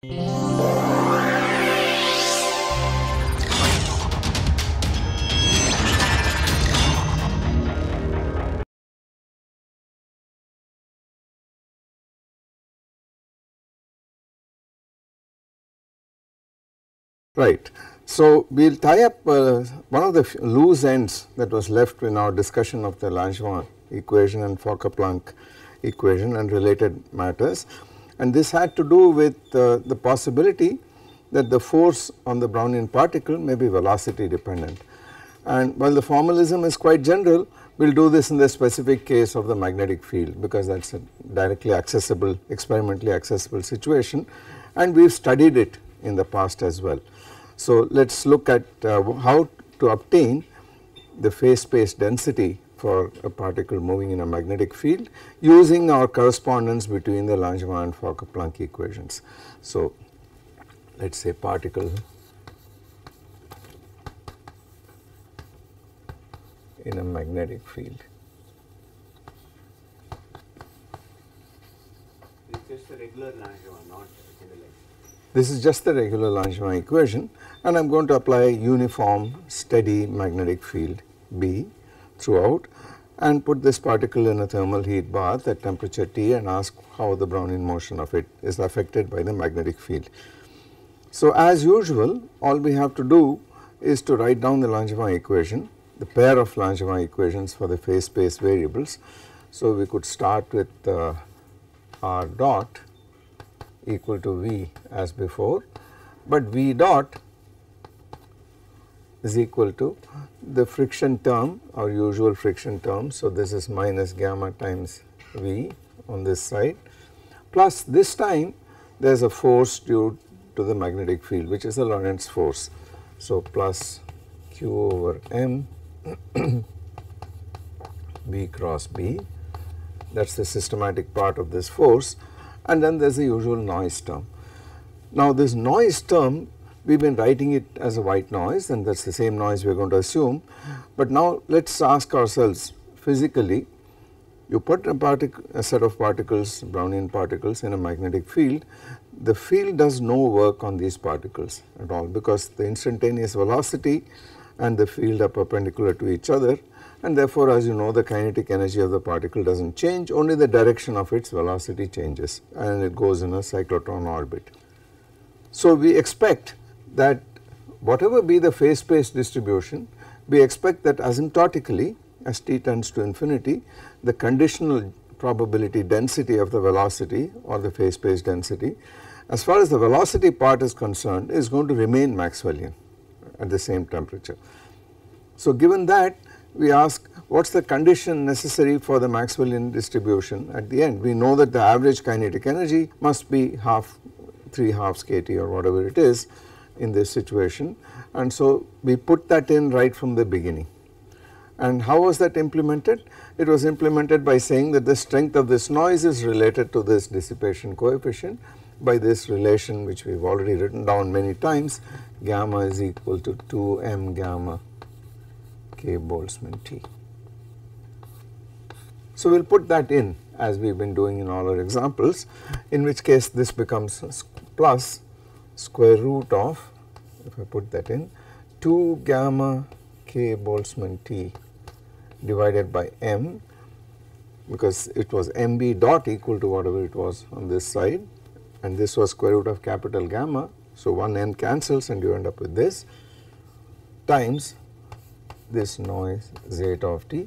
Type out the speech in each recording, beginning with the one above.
Right. So, we will tie up one of the loose ends that was left in our discussion of the Langevin equation and Fokker-Planck equation and related matters, and this had to do with the possibility that the force on the Brownian particle may be velocity dependent. And while the formalism is quite general, we will do this in the specific case of the magnetic field, because that is a directly accessible, experimentally accessible situation, and we have studied it in the past as well. So, let us look at how to obtain the phase space density for a particle moving in a magnetic field using our correspondence between the Langevin and Fokker-Planck equations. So, let us say particle in a magnetic field. It is just a regular Langevin, not generalized. This is just the regular Langevin equation, and I am going to apply a uniform steady magnetic field B throughout and put this particle in a thermal heat bath at temperature T and ask how the Brownian motion of it is affected by the magnetic field. So, as usual, all we have to do is to write down the Langevin equation, the pair of Langevin equations for the phase space variables. So, we could start with R dot equal to V as before, but V dot is equal to the friction term, our usual friction term. So, this is minus gamma times V on this side, plus this time there is a force due to the magnetic field, which is the Lorentz force. So, plus Q over M B cross B, that is the systematic part of this force, and then there is the usual noise term. Now, this noise term, we have been writing it as a white noise, and that is the same noise we are going to assume, but now let us ask ourselves physically, you put a set of particles, Brownian particles, in a magnetic field, the field does no work on these particles at all, because the instantaneous velocity and the field are perpendicular to each other, and therefore, as you know, the kinetic energy of the particle does not change, only the direction of its velocity changes and it goes in a cyclotron orbit. So, we expect that whatever be the phase space distribution, we expect that asymptotically as t tends to infinity, the conditional probability density of the velocity or the phase space density, as far as the velocity part is concerned, is going to remain Maxwellian at the same temperature. So, given that, we ask what is the condition necessary for the Maxwellian distribution at the end. We know that the average kinetic energy must be 3/2 kT or whatever it is in this situation, and so we put that in right from the beginning. And how was that implemented? It was implemented by saying that the strength of this noise is related to this dissipation coefficient by this relation which we have already written down many times, gamma is equal to 2m gamma K Boltzmann T. So, we will put that in as we have been doing in all our examples, in which case this becomes plus square root of, if I put that in, 2 gamma K Boltzmann T divided by m, because it was mb dot equal to whatever it was on this side, and this was square root of capital gamma. So, one n cancels and you end up with this times this noise zeta of t,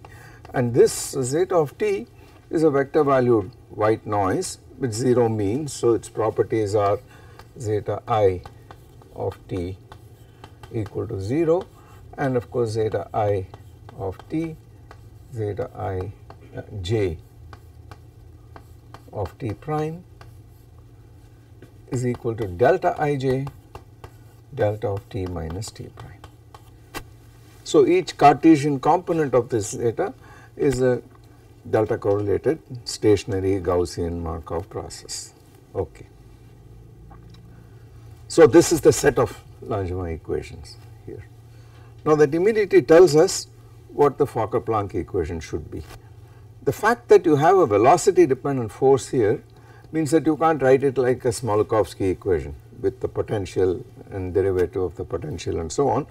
and this zeta of t is a vector valued white noise with 0 mean. So, its properties are zeta I of t equal to 0, and of course, zeta I of t, zeta I j of t prime is equal to delta ij delta of t minus t prime. So, each Cartesian component of this zeta is a delta correlated stationary Gaussian Markov process. Okay. So, this is the set of Langevin equations here. Now, that immediately tells us what the Fokker-Planck equation should be. The fact that you have a velocity dependent force here means that you can't write it like a Smoluchowski equation with the potential and derivative of the potential and so on.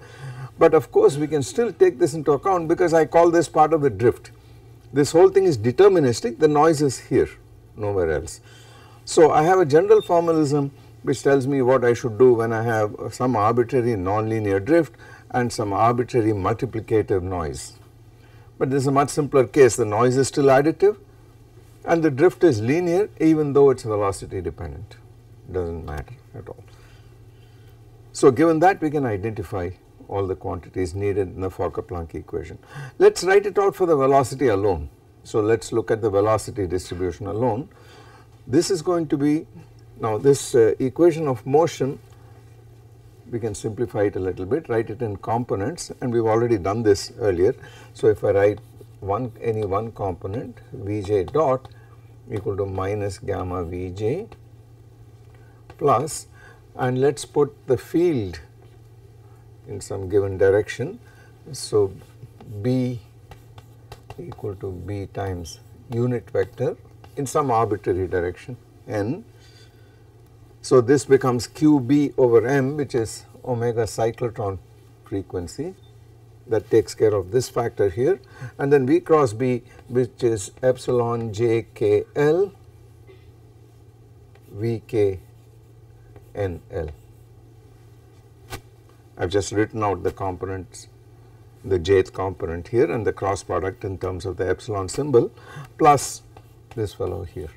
But of course we can still take this into account because I call this part of the drift. This whole thing is deterministic, the noise is here, nowhere else. So I have a general formalism which tells me what I should do when I have some arbitrary nonlinear drift and some arbitrary multiplicative noise. But this is a much simpler case, the noise is still additive and the drift is linear even though it is velocity dependent, does not matter at all. So given that, we can identify all the quantities needed in the Fokker-Planck equation. Let us write it out for the velocity alone. So let us look at the velocity distribution alone. This is going to be, now this equation of motion, we can simplify it a little bit, write it in components, and we have already done this earlier. So if I write any one component Vj dot equal to minus gamma Vj plus, and let us put the field in some given direction. So B equal to B times unit vector in some arbitrary direction n. So this becomes QB over m, which is omega cyclotron frequency, that takes care of this factor here, and then V cross B, which is epsilon JKL VK NL. I have just written out the components, the jth component here and the cross product in terms of the epsilon symbol, plus this fellow here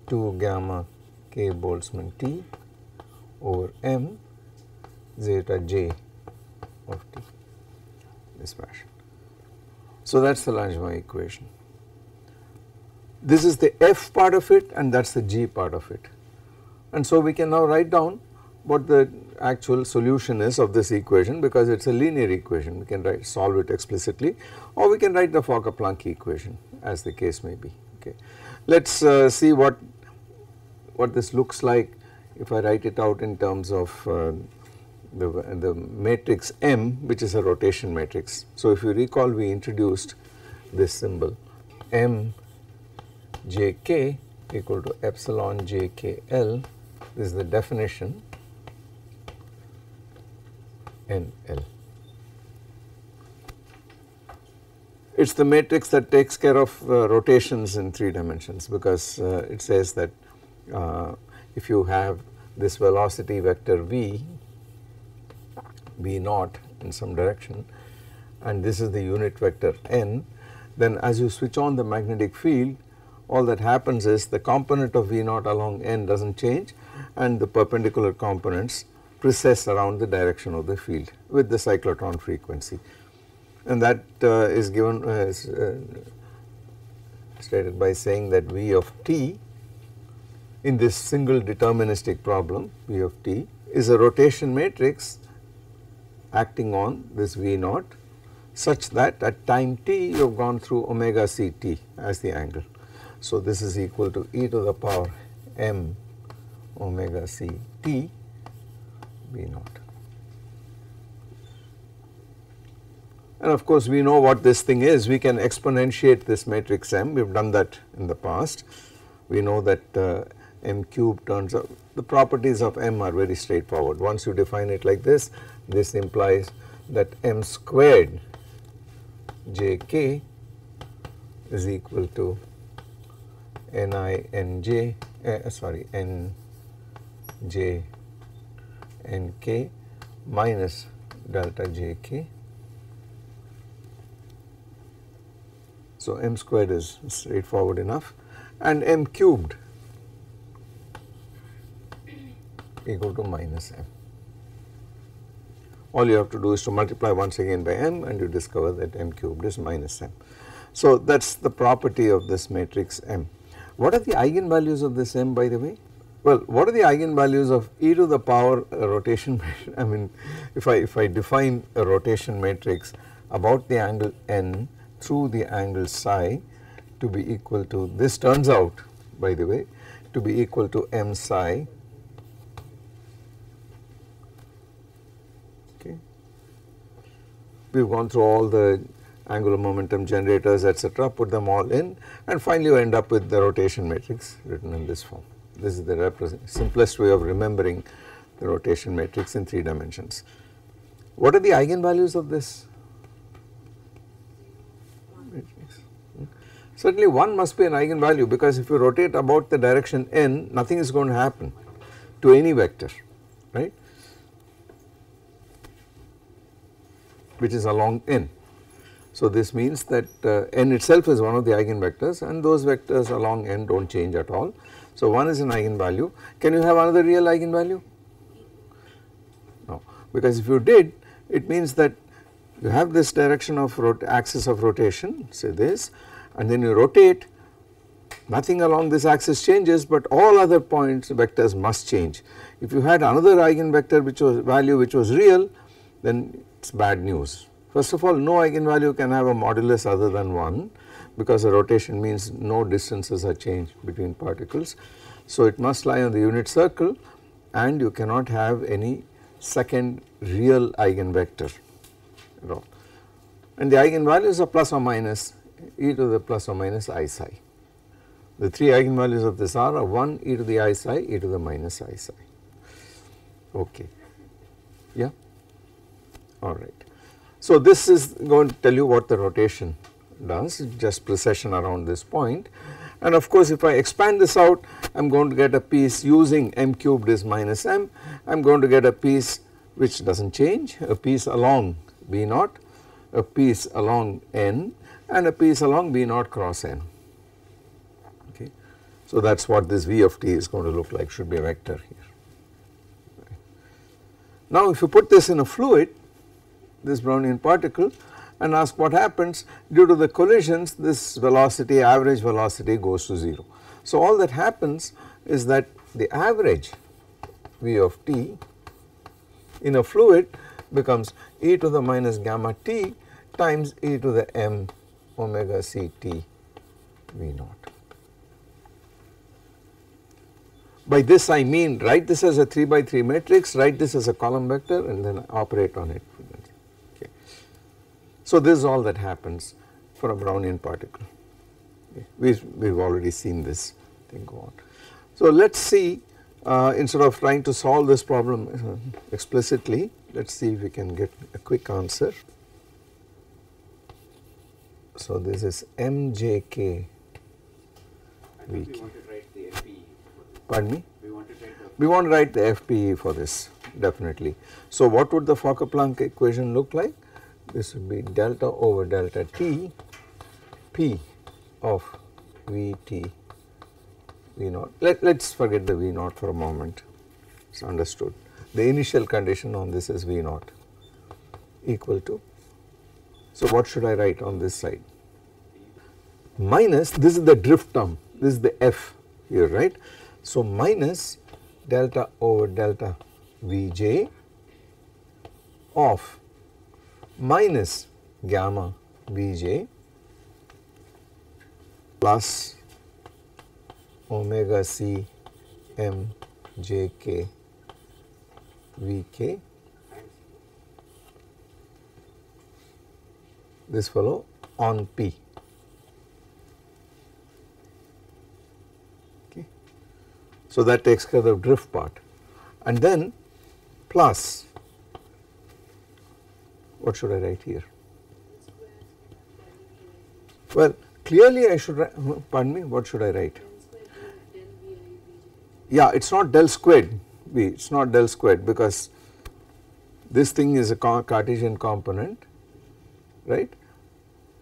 2 gamma K Boltzmann T over m zeta j of T, this fashion. So that is the Langevin equation. This is the F part of it and that is the G part of it. And so we can now write down what the actual solution is of this equation, because it is a linear equation. We can solve it explicitly, or we can write the Fokker-Planck equation as the case may be. Okay. Let us see what this looks like if I write it out in terms of the matrix M, which is a rotation matrix. So if you recall, we introduced this symbol M jk equal to epsilon jkl. This is the definition NL. It is the matrix that takes care of rotations in 3 dimensions, because it says that if you have this velocity vector v naught in some direction, and this is the unit vector n, then as you switch on the magnetic field, all that happens is the component of v naught along n does not change, and the perpendicular components precess around the direction of the field with the cyclotron frequency, and that is given stated by saying that v of t in this single deterministic problem, v of t is a rotation matrix acting on this v naught such that at time t you have gone through omega c t as the angle. So this is equal to e to the power m omega c t v naught. And of course we know what this thing is. We can exponentiate this matrix M, we have done that in the past. We know that M cube turns out, the properties of M are very straightforward. Once you define it like this implies that M squared jk is equal to nj nk minus delta jk. So M squared is straightforward enough, and M cubed equal to minus M. All you have to do is to multiply once again by M, and you discover that M cubed is minus M. So that is the property of this matrix M. What are the eigenvalues of this M, by the way? Well, what are the eigenvalues of e to the power rotation matrix? I mean, if I define a rotation matrix about the angle n through the angle psi to be equal to, this turns out by the way to be equal to m psi. Okay. We have gone through all the angular momentum generators, etc., put them all in, and finally you end up with the rotation matrix written in this form. This is the simplest way of remembering the rotation matrix in 3 dimensions. What are the eigenvalues of this matrix? Certainly 1 must be an eigenvalue, because if you rotate about the direction n, nothing is going to happen to any vector, right, which is along n. So this means that n itself is one of the eigenvectors, and those vectors along n do not change at all. So 1 is an eigenvalue. Can you have another real eigenvalue? No, because if you did, it means that you have this direction of axis of rotation, say this, and then you rotate, nothing along this axis changes, but all other points vectors must change. If you had another eigenvector which was value which was real, then it is bad news. First of all, no eigenvalue can have a modulus other than 1, because a rotation means no distances are changed between particles. So it must lie on the unit circle, and you cannot have any second real eigenvector at all. And the eigenvalues are plus or minus e to the plus or minus I psi. The 3 eigenvalues of this are 1 e to the I psi, e to the minus I psi. Okay. Yeah? Alright. So this is going to tell you what the rotation does, just precession around this point. And of course if I expand this out, I am going to get a piece using m cubed is minus m, I am going to get a piece which does not change, a piece along b naught, a piece along n, and a piece along b naught cross n. Okay. So that is what this v of t is going to look like, should be a vector here. Right. Now if you put this in a fluid, this Brownian particle, and ask what happens due to the collisions, this velocity, average velocity goes to 0. So all that happens is that the average v of t in a fluid becomes e to the minus gamma t times e to the m omega c t v naught. By this I mean write this as a 3 by 3 matrix, write this as a column vector, and then operate on it. Okay. So this is all that happens for a Brownian particle. Okay. We've already seen this thing go on. So let's see, instead of trying to solve this problem explicitly, let's see if we can get a quick answer. So this is mjk vk. We want to write the FPE. Pardon me? We want to write the We want to write the FPE for this, definitely. So what would the Fokker-Planck equation look like? This would be delta over delta t p of Vt V naught. Let's forget the V naught for a moment, it's understood. The initial condition on this is V naught equal to, so what should I write on this side? Minus, this is the drift term, this is the F here, right? So minus delta over delta Vj of minus gamma Vj plus omega c m j k v k, this fellow on P. Okay. So that takes care of the drift part, and then plus, what should I write here? Well, clearly I should write, pardon me, what should I write? Yeah, it is not del squared V, it is not del squared, because this thing is a Cartesian component, right,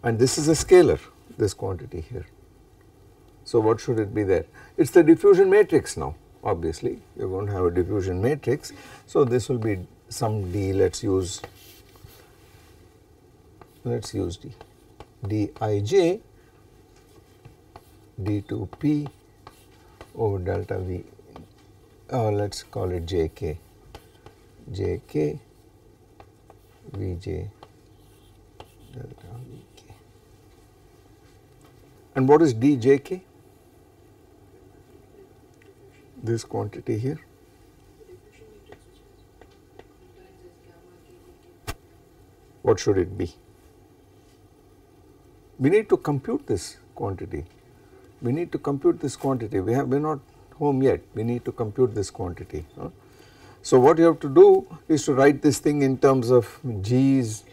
and this is a scalar, this quantity here. So what should it be there? It is the diffusion matrix now, obviously you are going to have a diffusion matrix. So this will be some D, let's use D, Dij d2p over delta V, let's call it Jk, Jk Vj delta Vk. And what is djk? This quantity here. What should it be? we need to compute this quantity. We need to compute this quantity. We're not home yet. We need to compute this quantity. So what you have to do is to write this thing in terms of G's,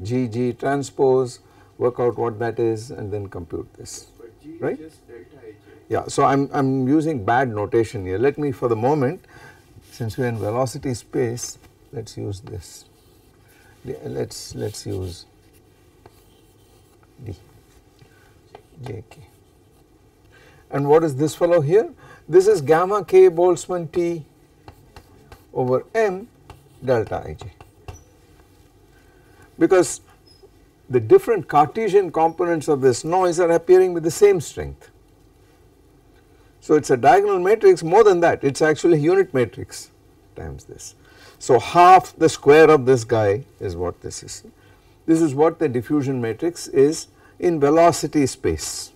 G transpose, work out what that is, and then compute this. But G right? is just delta Ij. Yeah. So I'm using bad notation here. Let me, for the moment, since we're in velocity space, let's use this. Let's use D, Jk. And what is this fellow here? This is gamma k Boltzmann T over m delta Ij, because the different Cartesian components of this noise are appearing with the same strength. So it is a diagonal matrix. More than that, it is actually a unit matrix times this. So half the square of this guy is what this is. This is what the diffusion matrix is in velocity space,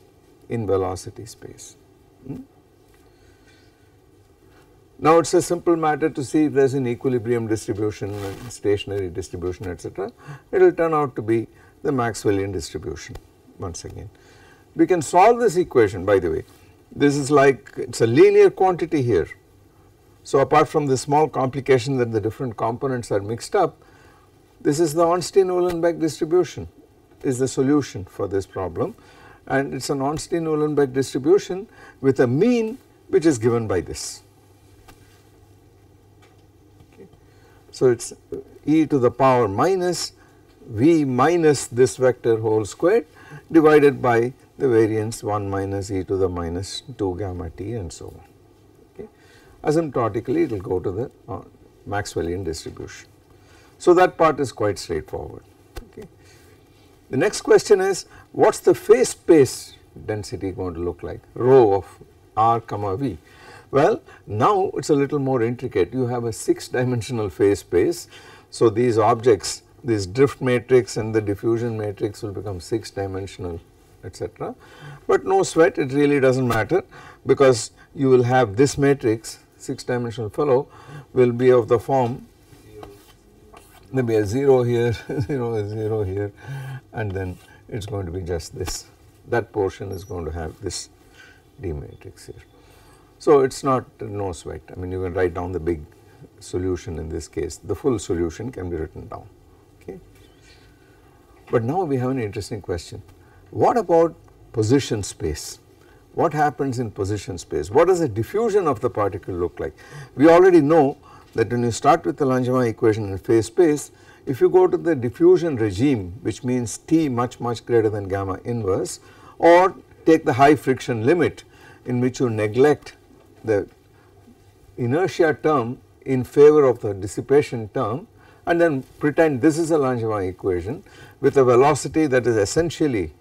Now it is a simple matter to see if there is an equilibrium distribution, stationary distribution, etc. It will turn out to be the Maxwellian distribution once again. We can solve this equation, by the way. This is like, it is a linear quantity here. So apart from the small complication that the different components are mixed up, this is the Ornstein-Uhlenbeck distribution is the solution for this problem, and it is an Ornstein-Uhlenbeck distribution with a mean which is given by this. Okay. So it is e to the power minus v minus this vector whole squared divided by the variance 1 minus e to the minus 2 gamma t and so on. Okay. Asymptotically it will go to the Maxwellian distribution. So that part is quite straightforward. Okay. The next question is, what is the phase space density going to look like, rho of r comma v? Well, now it is a little more intricate. You have a 6-dimensional phase space. So these objects, this drift matrix and the diffusion matrix will become 6-dimensional, etc. But no sweat, it really does not matter, because you will have this matrix, 6-dimensional fellow, will be of the form, there will be a 0 here, 0 here, and then it is going to be just this. That portion is going to have this D matrix here. So it is not no sweat. I mean, you can write down the big solution in this case. The full solution can be written down. Okay. But now we have an interesting question. What about position space? What happens in position space? What does the diffusion of the particle look like? We already know that when you start with the Langevin equation in phase space, if you go to the diffusion regime, which means T much greater than gamma inverse, or take the high friction limit in which you neglect the inertia term in favor of the dissipation term, and then pretend this is a Langevin equation with a velocity that is essentially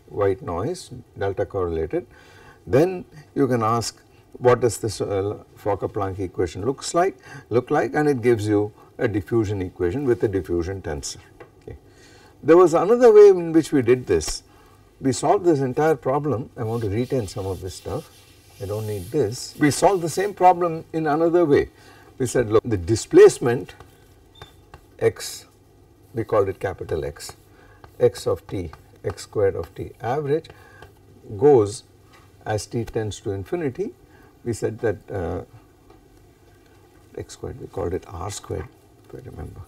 white noise, delta correlated, then you can ask what does this Fokker-Planck equation look like, and it gives you a diffusion equation with a diffusion tensor. Okay. There was another way in which we did this. We solved this entire problem. I want to retain some of this stuff. I do not need this. We solved the same problem in another way. We said, look, the displacement x, we called it capital X, x of t, x squared of t average goes as t tends to infinity. We said that x squared, we called it r squared, if I remember.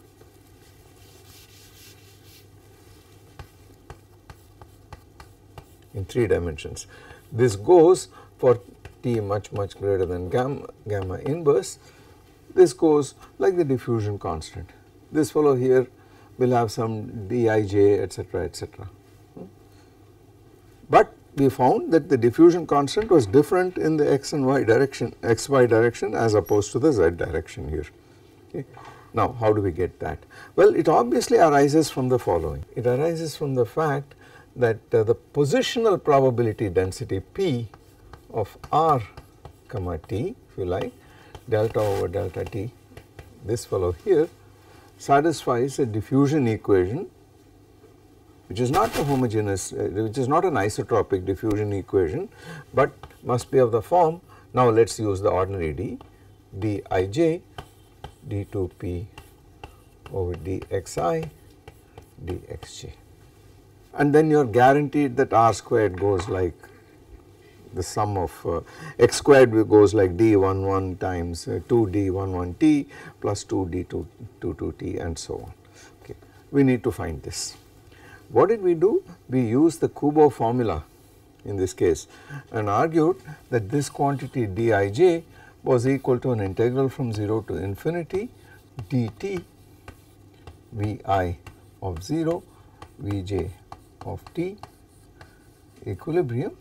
In 3 dimensions. This goes for t much greater than gamma inverse. This goes like the diffusion constant. This fellow here will have some dij, etc., etc. But we found that the diffusion constant was different in the x and y direction, xy direction as opposed to the z direction here. Okay. Now how do we get that? Well, it obviously arises from the following. It arises from the fact that the positional probability density P of r comma t, if you like, delta over delta t, this fellow here, satisfies a diffusion equation which is not a homogeneous, which is not an isotropic diffusion equation, but must be of the form, now let us use the ordinary D, dij d2p over dxi dxj. and then you are guaranteed that r squared goes like the sum of x squared goes like d11 times 2d11t plus 2d22t and so on. Okay. We need to find this. What did we do? We used the Kubo formula in this case and argued that this quantity dij was equal to an integral from 0 to infinity dt vi of 0 vj of t equilibrium,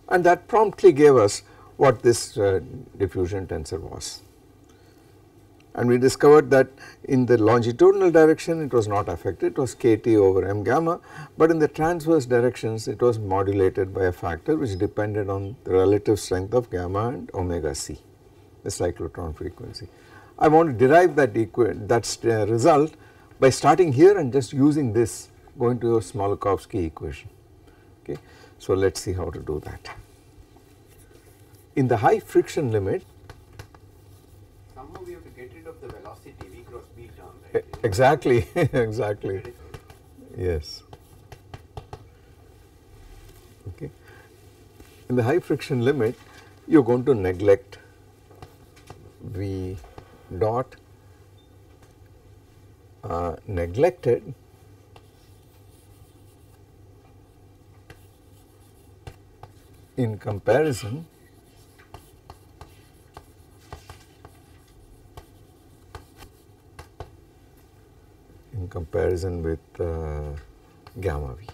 and that promptly gave us what this diffusion tensor was. And we discovered that in the longitudinal direction it was not affected, it was kt over m gamma, but in the transverse directions it was modulated by a factor which depended on the relative strength of gamma and omega c, the cyclotron frequency. I want to derive that result by starting here and just using this, going to your Smoluchowski equation. Okay. So let us see how to do that. In the high friction limit, somehow we have to get rid of the velocity v cross b term, right? exactly, exactly, yes. Okay. In the high friction limit, you are going to neglect v dot neglected in comparison with gamma v.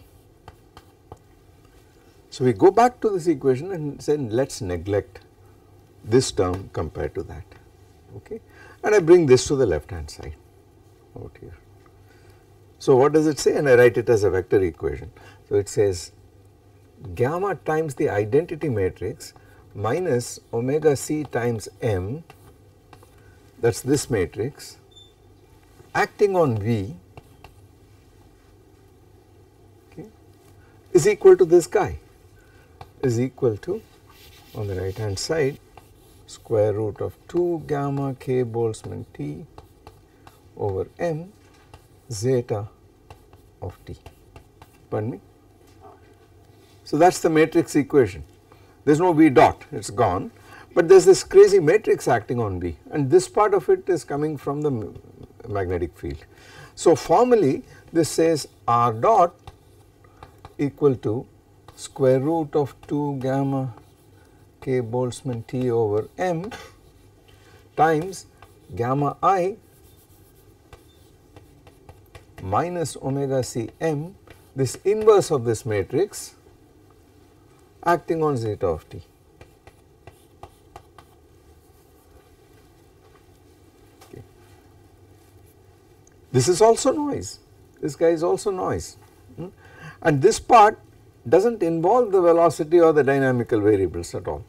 So we go back to this equation and say let us neglect this term compared to that, okay, and I bring this to the left hand side out here. So what does it say? And I write it as a vector equation. So it says gamma times the identity matrix minus omega c times m, that is this matrix, acting on v, okay, is equal to this guy, is equal to, on the right hand side, square root of 2 gamma k Boltzmann T over m zeta of t. Pardon me? So that is the matrix equation. There is no v dot, it is gone, but there is this crazy matrix acting on v, and this part of it is coming from the magnetic field. So formally this says r dot equal to square root of 2 gamma k Boltzmann T over m times gamma I minus omega c m, this inverse of this matrix acting on zeta of t. Okay. This is also noise, this guy is also noise, and this part does not involve the velocity or the dynamical variables at all.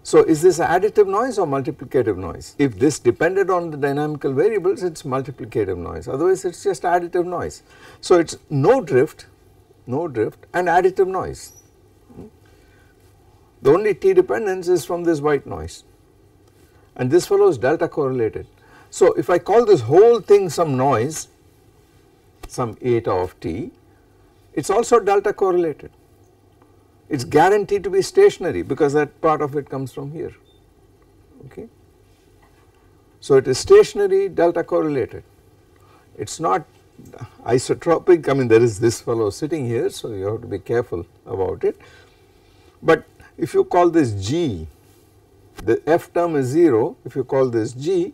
So is this additive noise or multiplicative noise? If this depended on the dynamical variables, it is multiplicative noise, otherwise it is just additive noise. So it is no drift and additive noise. The only t dependence is from this white noise, and this fellow is delta correlated. So if I call this whole thing some noise, some eta of t, it is also delta correlated. It is guaranteed to be stationary because that part of it comes from here, okay. So it is stationary, delta correlated, it is not isotropic. I mean, there is this fellow sitting here, so you have to be careful about it. But if you call this g, the f term is 0, if you call this g,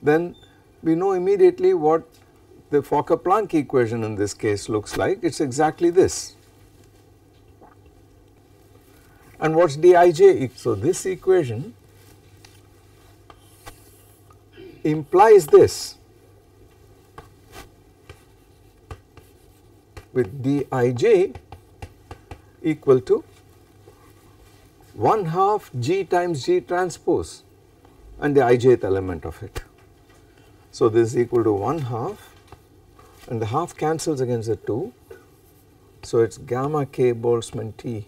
then we know immediately what the Fokker-Planck equation in this case looks like. It is exactly this. And what is dij? So this equation implies this, with dij equal to 1/2 g times g transpose and the ijth element of it. So this is equal to 1/2, and the half cancels against the 2, so it is gamma k Boltzmann T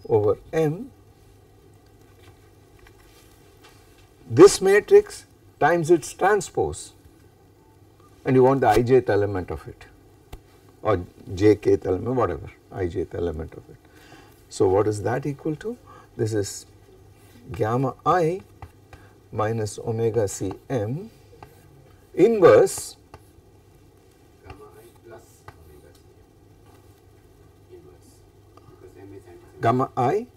over m, this matrix times its transpose, and you want the ijth element of it. or jkth element, whatever, ijth element of it. So what is that equal to? This is gamma I minus omega c m inverse Gamma I plus omega c inverse, because m is antisymmetric. gamma I,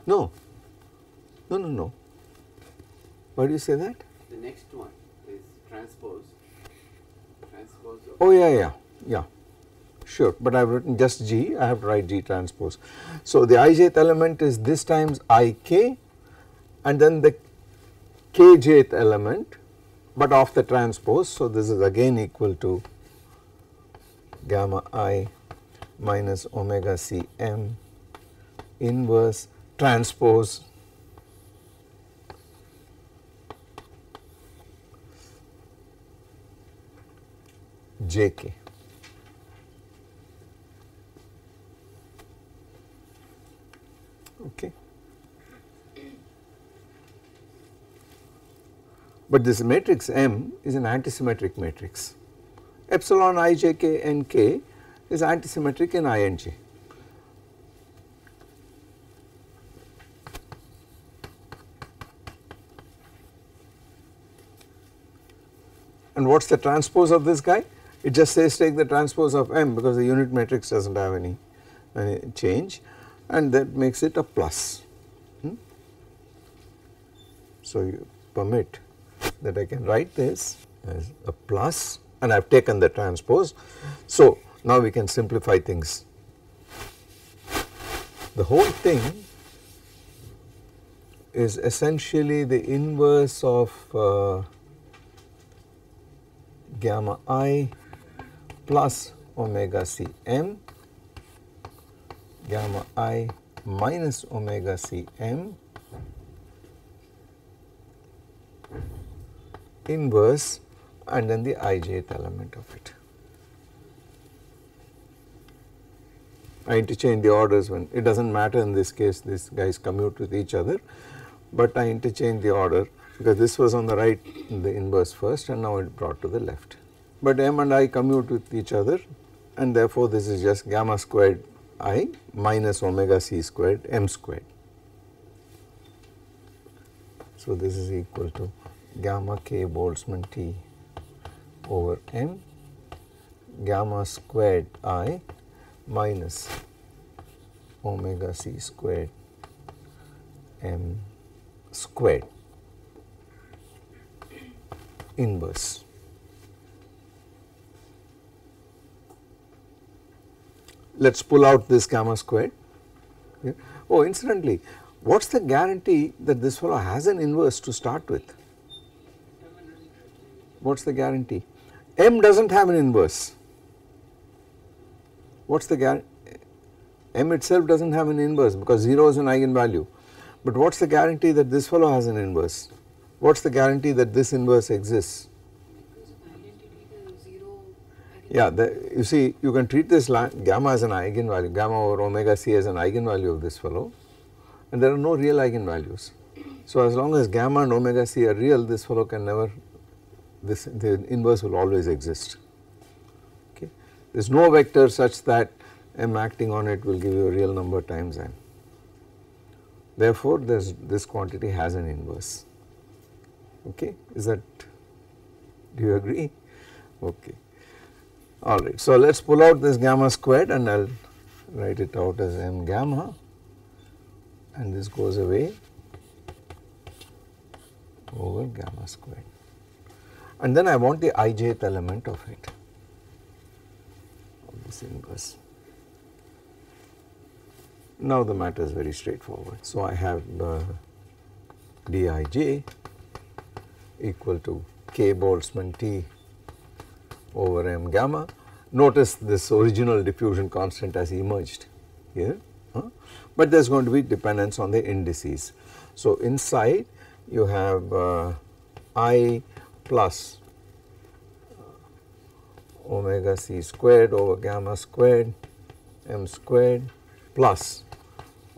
no, no. Why do you say that? The next one is transpose of Oh yeah, sure, but I have written just G, I have to write G transpose. So the ijth element is this times ik and then the kjth element, but of the transpose. So this is again equal to gamma I minus omega c m inverse transpose jk. Okay. But this matrix M is an antisymmetric matrix. Epsilon ijk and k is antisymmetric in ing. And what is the transpose of this guy? It just says take the transpose of M, because the unit matrix does not have any change, and that makes it a plus. So you permit that I can write this as a plus, and I have taken the transpose. So now we can simplify things. The whole thing is essentially the inverse of gamma I plus omega c m, gamma I minus omega c m inverse, and then the ijth element of it. I interchange the orders when it does not matter in this case, these guys commute with each other, but I interchange the order because this was on the right, the inverse first, and now it brought to the left. But m and I commute with each other, and therefore this is just gamma squared I minus omega c squared m squared. So this is equal to gamma k Boltzmann T over m gamma squared I minus omega c squared m squared inverse. Let us pull out this gamma squared. Yeah. Oh, incidentally, what is the guarantee that this fellow has an inverse to start with? What is the guarantee? M does not have an inverse. What is the guarantee? M itself does not have an inverse because 0 is an eigenvalue. But what is the guarantee that this fellow has an inverse? What is the guarantee that this inverse exists? Yeah, you see, you can treat this gamma as an eigenvalue, gamma over omega c as an eigenvalue of this fellow, and there are no real eigenvalues. So as long as gamma and omega c are real, this fellow can never, the inverse will always exist. Okay, there is no vector such that m acting on it will give you a real number times n. Therefore, this quantity has an inverse. Okay, is that, do you agree? Okay. Alright, so let us pull out this gamma squared and I will write it out as m gamma, and this goes away over gamma squared. And then I want the ijth element of it, of this inverse. Now the matter is very straightforward. So I have dij equal to k Boltzmann T over m gamma. Notice this original diffusion constant has emerged here, but there is going to be dependence on the indices. So inside you have I plus omega c squared over gamma squared m squared plus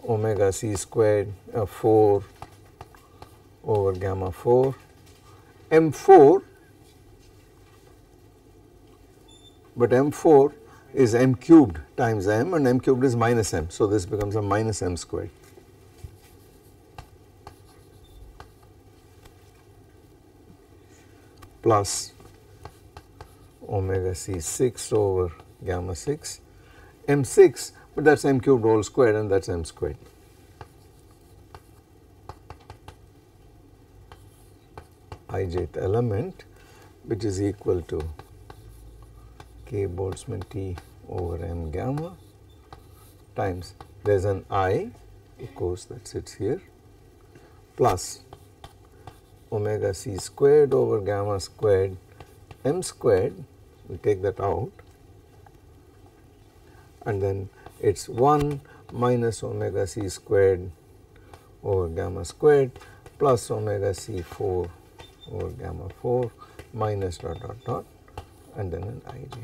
omega c squared 4 over gamma 4 m4, but m4 is m cubed times m, and m cubed is minus m. So, this becomes a minus m squared. Plus omega c 6 over gamma 6 m 6, but that is m cubed whole squared, and that is m squared. ijth element, which is equal to k Boltzmann T over m gamma times, there is an I, of course, that sits here, plus omega c squared over gamma squared m squared, we take that out, and then it is 1 minus omega c squared over gamma squared plus omega c 4 over gamma 4 minus dot dot dot, and then an ij.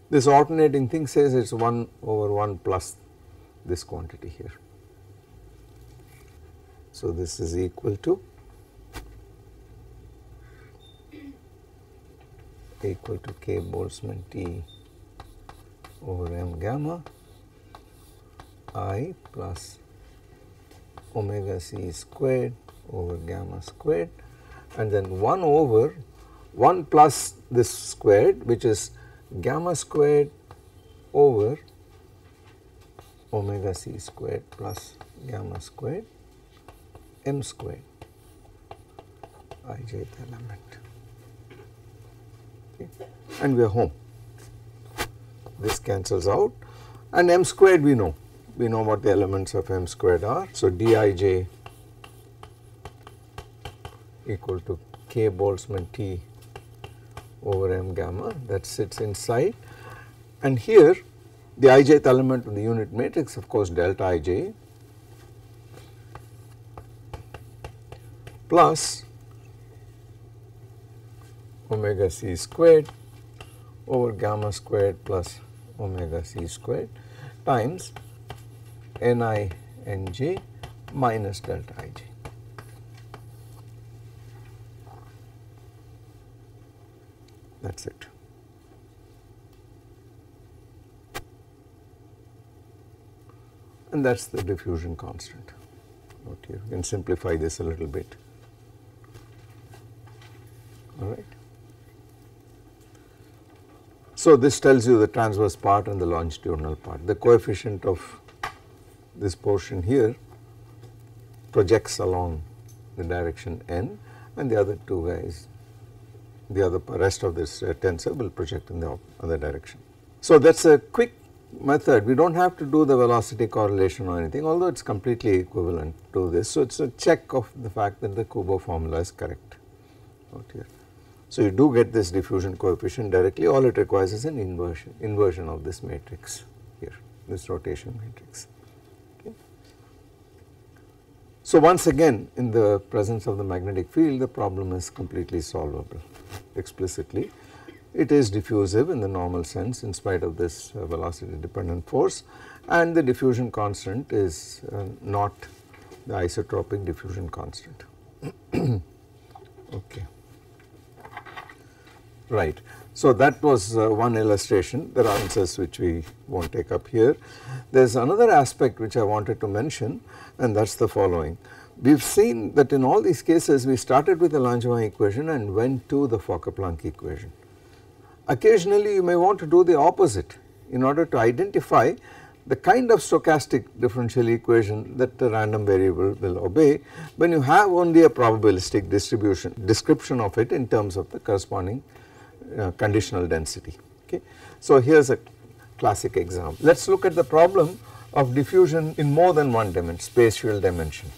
This alternating thing says it is 1 over 1 plus this quantity here. So, this is equal to k Boltzmann T over m gamma I plus omega c squared over gamma squared, and then 1 over 1 plus this squared, which is gamma squared over omega c squared plus gamma squared m squared ijth element. Okay. And we are home. This cancels out, and m squared we know what the elements of m squared are. So, dij equal to k Boltzmann T over m gamma, that sits inside, and here the ijth element of the unit matrix, of course, delta ij plus omega c squared over gamma squared plus omega c squared times ni nj minus delta ij. That is it. And that is the diffusion constant. Note here, you can simplify this a little bit. All right. So, this tells you the transverse part and the longitudinal part. The coefficient of this portion here projects along the direction n, and the other two guys, the rest of this tensor will project in the other direction. So, that is a quick method. We do not have to do the velocity correlation or anything, although it is completely equivalent to this. So, it is a check of the fact that the Kubo formula is correct out here. So, you do get this diffusion coefficient directly. All it requires is an inversion of this matrix here, this rotation matrix. Okay. So, once again, in the presence of the magnetic field, the problem is completely solvable explicitly. It is diffusive in the normal sense in spite of this velocity dependent force, and the diffusion constant is not the isotropic diffusion constant. Okay. Right. So, that was one illustration. There are answers which we will not take up here. There is another aspect which I wanted to mention, and that is the following. We have seen that in all these cases we started with the Langevin equation and went to the Fokker-Planck equation. Occasionally you may want to do the opposite in order to identify the kind of stochastic differential equation that the random variable will obey when you have only a probabilistic description of it in terms of the corresponding conditional density. Okay. So, here is a classic example. Let us look at the problem of diffusion in more than one dimension, spatial dimension.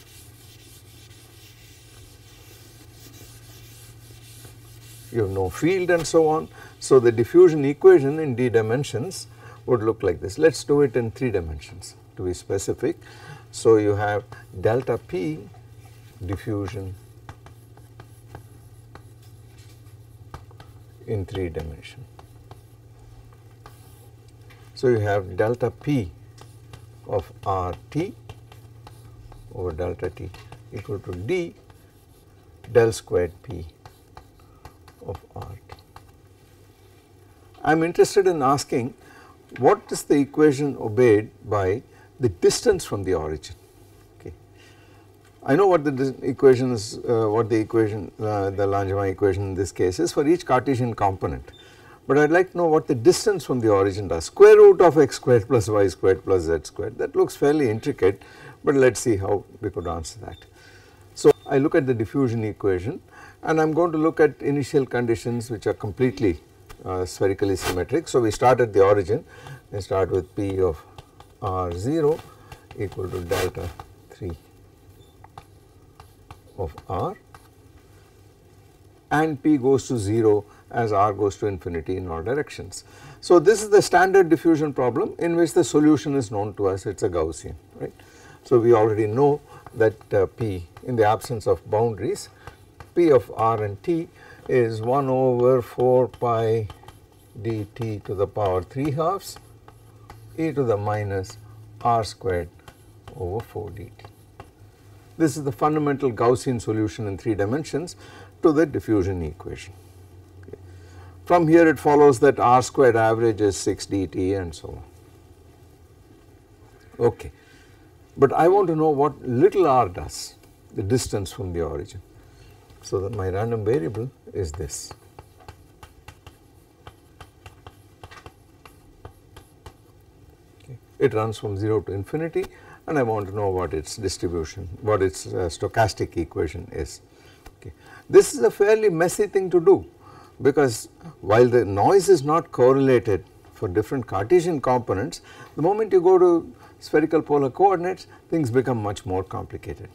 You have no field and so on. So, the diffusion equation in d dimensions would look like this. Let us do it in 3 dimensions to be specific. So, you have delta p diffusion in 3 dimension. So, you have delta p of r t over delta t equal to d del squared p of rt. I am interested in asking what is the equation obeyed by the distance from the origin. Okay. I know what the equation is, what the equation, the Langevin equation in this case is for each Cartesian component, but I would like to know what the distance from the origin does. Square root of x squared plus y squared plus z squared, that looks fairly intricate, but let us see how we could answer that. So I look at the diffusion equation and I am going to look at initial conditions which are completely spherically symmetric. So we start at the origin, we start with P of R0 equal to delta 3 of R, and P goes to 0 as R goes to infinity in all directions. So this is the standard diffusion problem in which the solution is known to us, it is a Gaussian, right. So we already know that P, in the absence of boundaries, P of R and T is 1 over 4 pi dt to the power 3 halves e to the minus r squared over 4 dt. This is the fundamental Gaussian solution in 3 dimensions to the diffusion equation. Okay. From here it follows that r squared average is 6 dt and so on. Okay. But I want to know what little r does, the distance from the origin. So that my random variable is this. Okay. It runs from 0 to infinity and I want to know what its distribution, what its stochastic equation is. Okay. This is a fairly messy thing to do because while the noise is not correlated for different Cartesian components, the moment you go to spherical polar coordinates, things become much more complicated.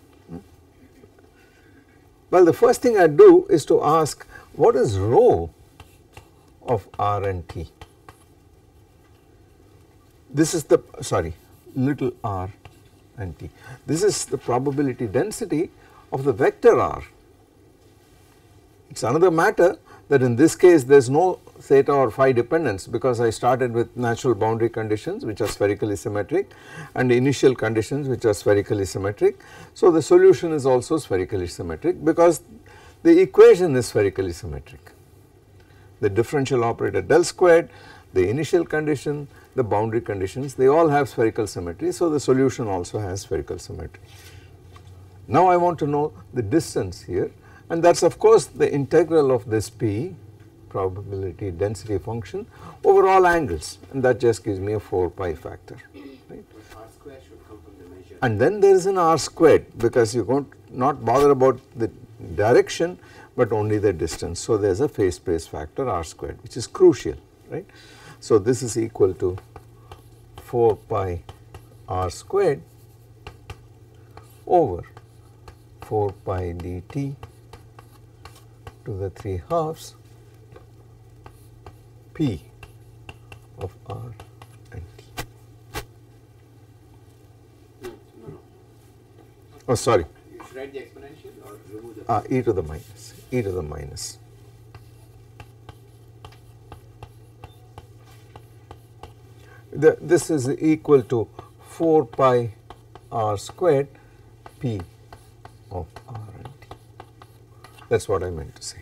Well, the first thing I do is to ask what is rho of R and T. This is the, sorry, little r and T. This is the probability density of the vector R. It is another matter that in this case there is no theta or phi dependence because I started with natural boundary conditions which are spherically symmetric and initial conditions which are spherically symmetric. So the solution is also spherically symmetric because the equation is spherically symmetric. The differential operator del squared, the initial condition, the boundary conditions, they all have spherical symmetry, so the solution also has spherical symmetry. Now I want to know the distance here, and that is of course the integral of this P, probability density function, over all angles, and that just gives me a 4 pi factor. Right? R square should come from the measure. And then there is an R squared because you won't not bother about the direction but only the distance. So there is a phase space factor R squared which is crucial, right. So this is equal to 4 pi R squared over 4 pi dt to the 3 halves P of R and T. No. Oh sorry, You should write the exponential or remove the e to the minus, e to the minus. This is equal to 4 pi R squared P of R and T. That is what I meant to say.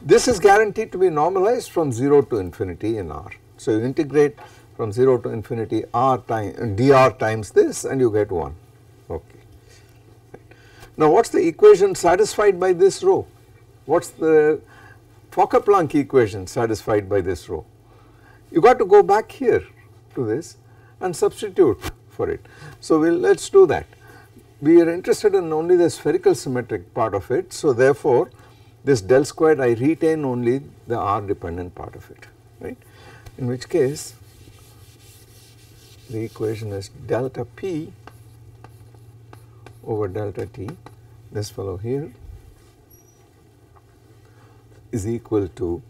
This is guaranteed to be normalized from 0 to infinity in R. So you integrate from 0 to infinity R time dr times this and you get 1. Okay. Now what is the equation satisfied by this rho? What is the Fokker-Planck equation satisfied by this rho? You got to go back here to this and substitute for it. So let us do that. We are interested in only the spherical symmetric part of it, so therefore this del squared I retain only the R dependent part of it, right, in which case the equation is delta P over delta T, this fellow here, is equal to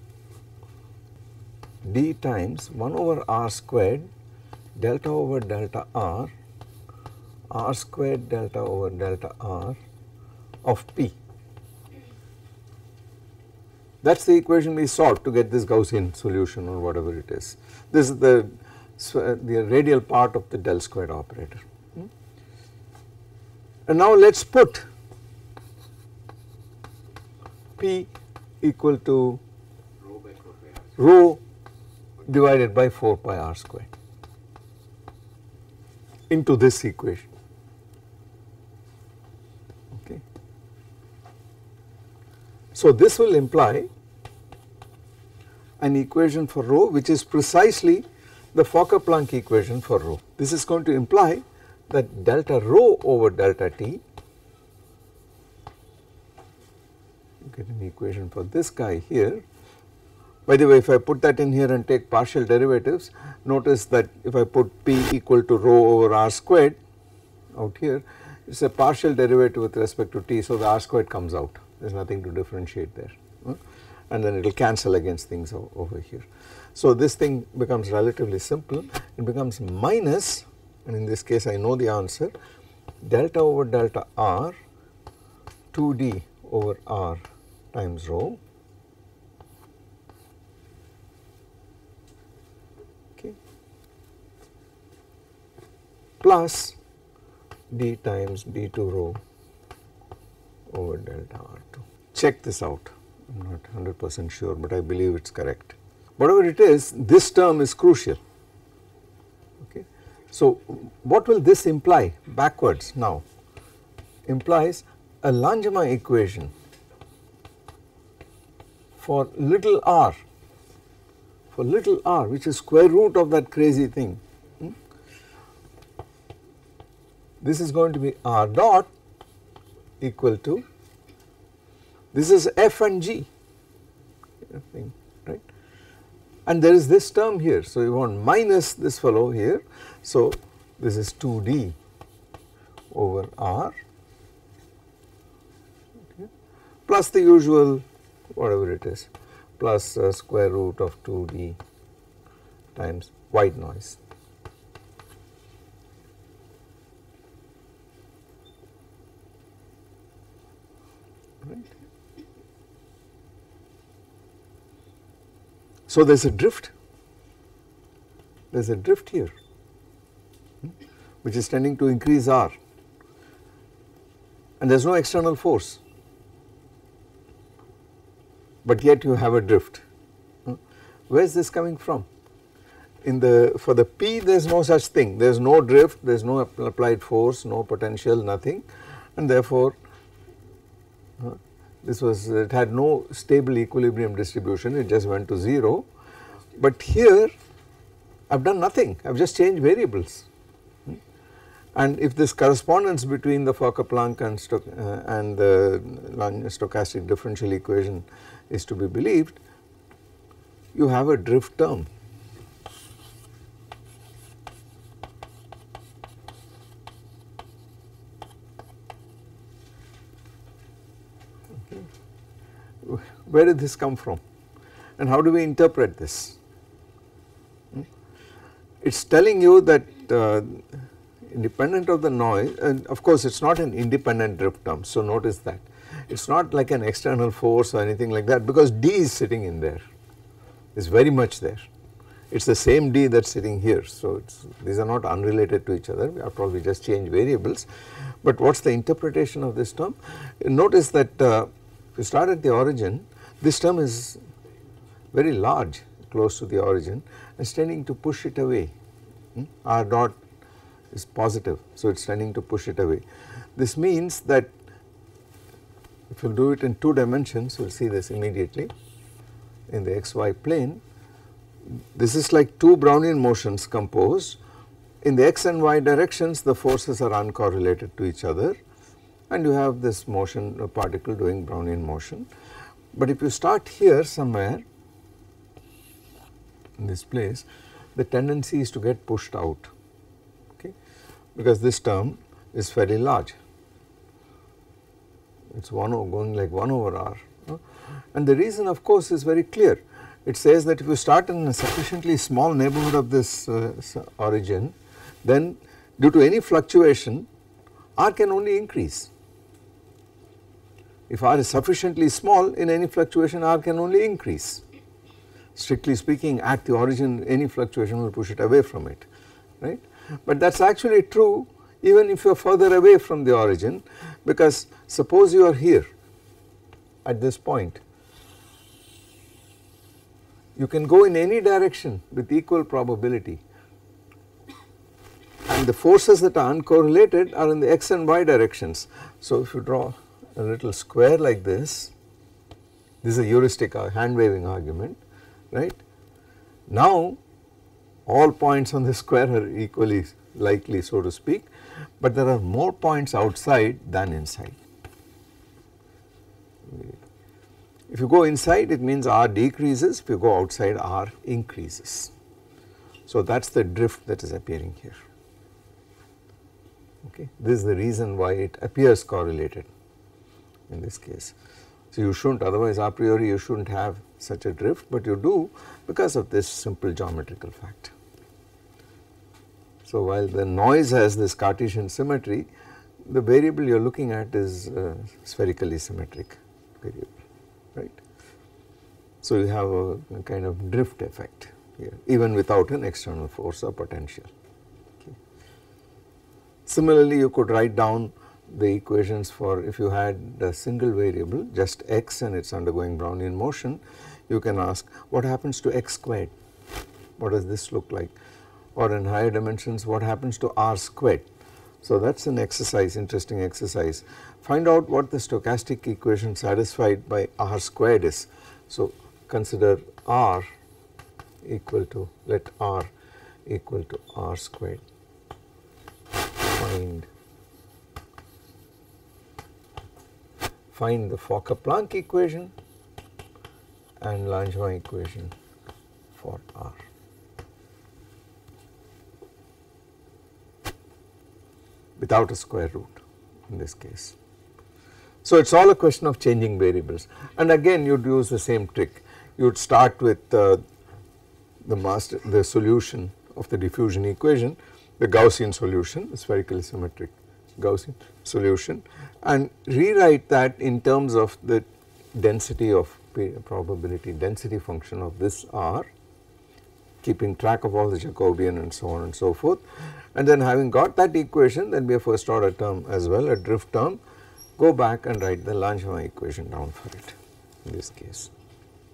d times 1 over r squared delta over delta r, r squared delta over delta r of P. That is the equation we solved to get this Gaussian solution or whatever it is. This is the radial part of the del squared operator. And now let us put P equal to Rho by 4 pi r. rho divided by 4 pi r squared into this equation. Okay. So this will imply an equation for rho which is precisely the Fokker-Planck equation for rho. This is going to imply that delta rho over delta t, you get an equation for this guy here. By the way, if I put that in here and take partial derivatives, notice that if I put p equal to rho over r squared out here, it is a partial derivative with respect to t, so the r squared comes out, there is nothing to differentiate there, and then it will cancel against things over here. So this thing becomes relatively simple, it becomes minus, and in this case I know the answer, delta over delta r 2d over r times rho, okay, plus d times d2 rho over delta r2. Check this out, I am not 100% sure, but I believe it is correct. Whatever it is, this term is crucial. Okay. So what will this imply backwards now? Implies a Langevin equation for little r, which is square root of that crazy thing. This is going to be r dot equal to, this is f and g, right? And there is this term here, so you want minus this fellow here, so this is 2d over r, okay, plus the usual whatever it is, plus square root of 2d times white noise. Right. So there is a drift, here which is tending to increase r, and there is no external force, but yet you have a drift. Where is this coming from? For the P there is no such thing, there is no drift, there is no applied force, no potential, nothing, and therefore it had no stable equilibrium distribution, it just went to 0, but here I have done nothing, I have just changed variables. And if this correspondence between the Fokker-Planck and the stochastic differential equation is to be believed, you have a drift term. Where did this come from and how do we interpret this? It is telling you that independent of the noise, and of course it is not an independent drift term, so notice that it is not like an external force or anything like that, because d is sitting in there, it is very much there, it is the same d that is sitting here, so these are not unrelated to each other, after all we just change variables. But what is the interpretation of this term? Notice that if you start at the origin, this term is very large close to the origin and is tending to push it away, r dot is positive, so it is tending to push it away. This means that if you do it in 2 dimensions, you will see this immediately in the xy plane, this is like 2 Brownian motions composed. In the x and y directions the forces are uncorrelated to each other and you have this motion, a particle doing Brownian motion. But if you start here somewhere in this place, the tendency is to get pushed out, okay, because this term is fairly large, it is going like 1 over r, and the reason of course is very clear. It says that if you start in a sufficiently small neighborhood of this origin, then due to any fluctuation r can only increase. If r is sufficiently small, in any fluctuation r can only increase. Strictly speaking, at the origin any fluctuation will push it away from it, right. But that is actually true even if you are further away from the origin, because suppose you are here at this point, you can go in any direction with equal probability, and the forces that are uncorrelated are in the x and y directions. So if you draw a little square like this is a heuristic hand waving argument, right. Now all points on the square are equally likely, so to speak, but there are more points outside than inside. If you go inside, it means R decreases, if you go outside, R increases. So that is the drift that is appearing here. Okay. This is the reason why it appears correlated in this case. So you should not, otherwise a priori you should not have such a drift, but you do because of this simple geometrical fact. So while the noise has this Cartesian symmetry, the variable you are looking at is spherically symmetric variable, right. So you have a kind of drift effect here even without an external force or potential. Okay. Similarly, you could write down the equations for if you had a single variable just x and it is undergoing Brownian motion, you can ask what happens to x squared, what does this look like, or in higher dimensions what happens to r squared. So that is an exercise, interesting exercise. Find out what the stochastic equation satisfied by r squared is. So consider r equal to, let r equal to r squared. Find the Fokker-Planck equation and Langevin equation for r. Without a square root in this case. So it is all a question of changing variables, and again you would use the same trick. You would start with the solution of the diffusion equation, the Gaussian solution, the spherically symmetric Gaussian solution, and rewrite that in terms of the density of probability density function of this r, keeping track of all the Jacobian and so on and so forth, and then having got that equation, then be a first order term as well, a drift term, go back and write the Langevin equation down for it in this case.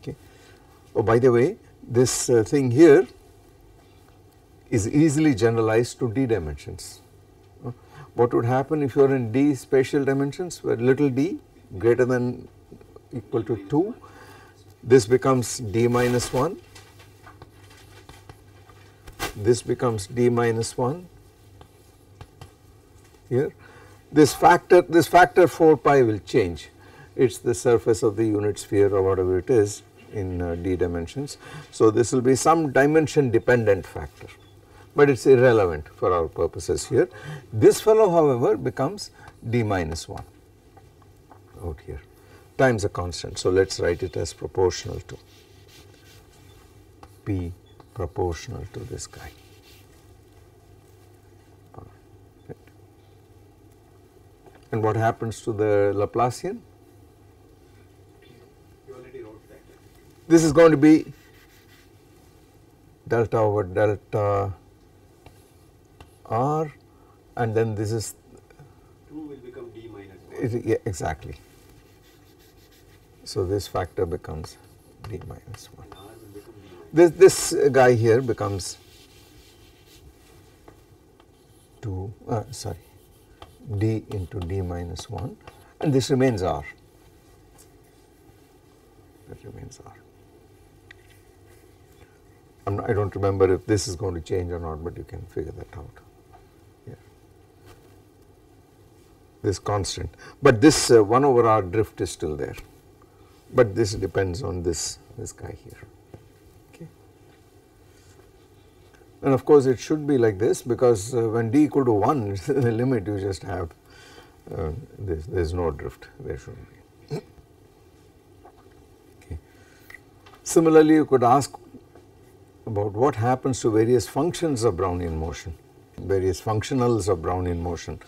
Okay. Oh, by the way, this thing here is easily generalized to d dimensions. What would happen if you are in d spatial dimensions where little d greater than equal to 2, this becomes d minus 1, this becomes d minus 1 here. This factor 4 pi will change, it is the surface of the unit sphere or whatever it is in d dimensions. So this will be some dimension dependent factor, but it is irrelevant for our purposes here. This fellow however becomes d minus 1 out here times a constant. So let us write it as proportional to p proportional to this guy. Right. And what happens to the Laplacian? You already wrote that. This is going to be delta over delta r, and then this is 2 will become d minus 1. yeah, exactly. So this factor becomes d minus 1. And r will become d minus 1. This guy here becomes 2 d into d minus 1, and this remains r, that remains r. I do not remember if this is going to change or not, but you can figure that out. Yeah. This constant, but this 1 over r drift is still there, but this depends on this guy here. Okay. And of course it should be like this, because when d equal to 1 is the limit, you just have there is no drift, there should be. Okay. Similarly, you could ask about what happens to various functions of Brownian motion, various functionals of Brownian motion,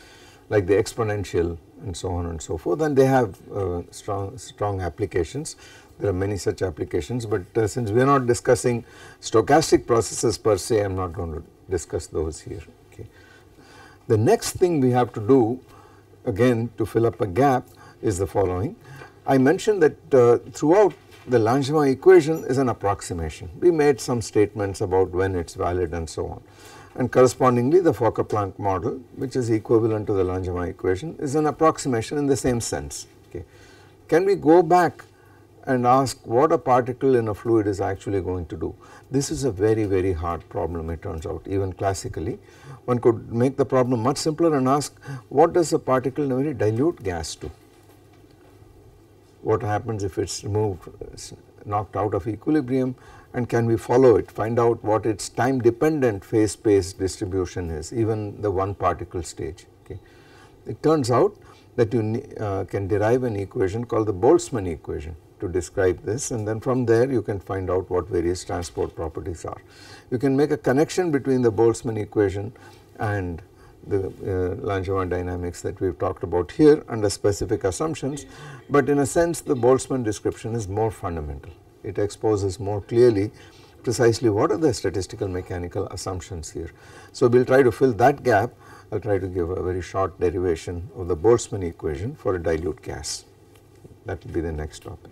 like the exponential and so on and so forth, and they have strong applications. There are many such applications, but since we are not discussing stochastic processes per se, I am not going to discuss those here. Okay. The next thing we have to do again to fill up a gap is the following. I mentioned that throughout the Langevin equation is an approximation. We made some statements about when it is valid and so on, and correspondingly the Fokker-Planck model, which is equivalent to the Langevin equation, is an approximation in the same sense. Okay. Can we go back and ask what a particle in a fluid is actually going to do? This is a very hard problem, it turns out. Even classically one could make the problem much simpler and ask, what does a particle in a very dilute gas do? What happens if it is removed, knocked out of equilibrium, and can we follow it, find out what its time dependent phase space distribution is, even the one particle stage. Okay. It turns out that you can derive an equation called the Boltzmann equation to describe this, and then from there you can find out what various transport properties are. You can make a connection between the Boltzmann equation and the Langevin dynamics that we have talked about here under specific assumptions, but in a sense the Boltzmann description is more fundamental. It exposes more clearly precisely what are the statistical mechanical assumptions here. So we will try to fill that gap. I will try to give a very short derivation of the Boltzmann equation for a dilute gas. That will be the next topic.